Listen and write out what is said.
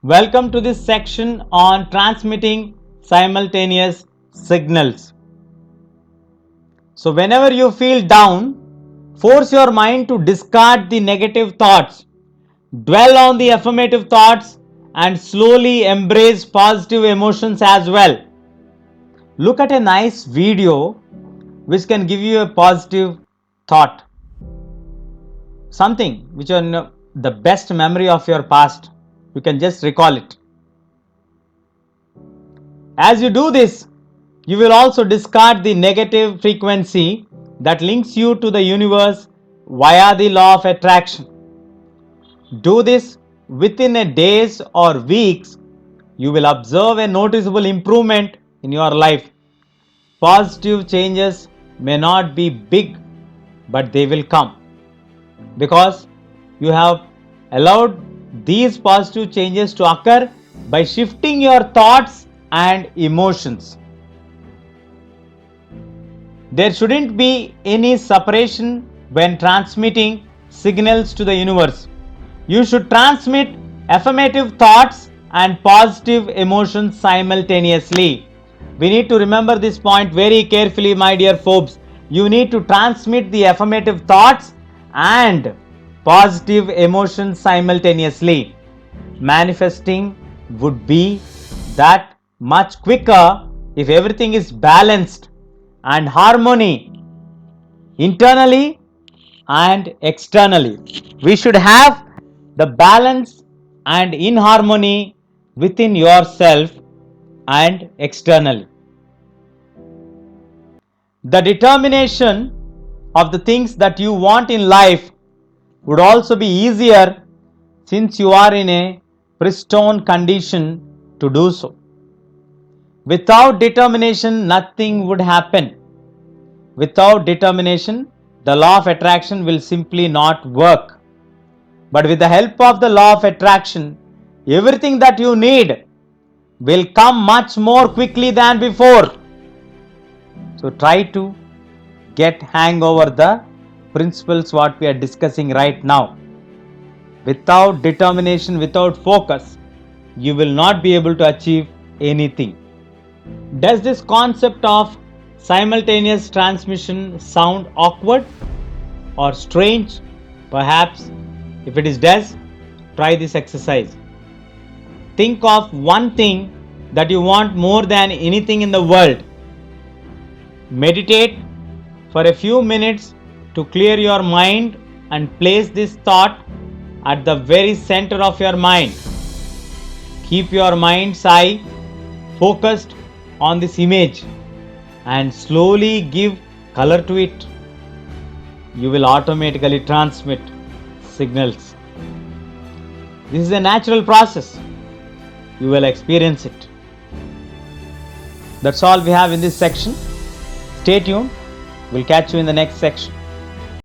Welcome to this section on transmitting simultaneous signals. So, whenever you feel down, force your mind to discard the negative thoughts, dwell on the affirmative thoughts, and slowly embrace positive emotions as well. Look at a nice video which can give you a positive thought, something which are the best memory of your past. You can just recall it. As you do this, you will also discard the negative frequency that links you to the universe via the law of attraction. Do this within a days or weeks. You will observe a noticeable improvement in your life. Positive changes may not be big, but they will come because you have allowed these positive changes to occur by shifting your thoughts and emotions. There shouldn't be any separation when transmitting signals to the universe. You should transmit affirmative thoughts and positive emotions simultaneously. We need to remember this point very carefully, my dear folks. You need to transmit the affirmative thoughts and positive emotions simultaneously. Manifesting would be that much quicker if everything is balanced and harmony internally and externally. We should have the balance and in harmony within yourself and externally. The determination of the things that you want in life would also be easier since you are in a pristine condition to do so. Without determination, nothing would happen. Without determination, the law of attraction will simply not work. But with the help of the law of attraction, everything that you need will come much more quickly than before. So try to get hang over the principles what we are discussing right now. Without determination, without focus, you will not be able to achieve anything. Does this concept of simultaneous transmission sound awkward or strange? Perhaps. If it is does, try this exercise. Think of one thing that you want more than anything in the world. Meditate for a few minutes to clear your mind and place this thought at the very center of your mind. Keep your mind's eye focused on this image and slowly give color to it. You will automatically transmit signals. This is a natural process. You will experience it. That's all we have in this section. Stay tuned. We'll catch you in the next section.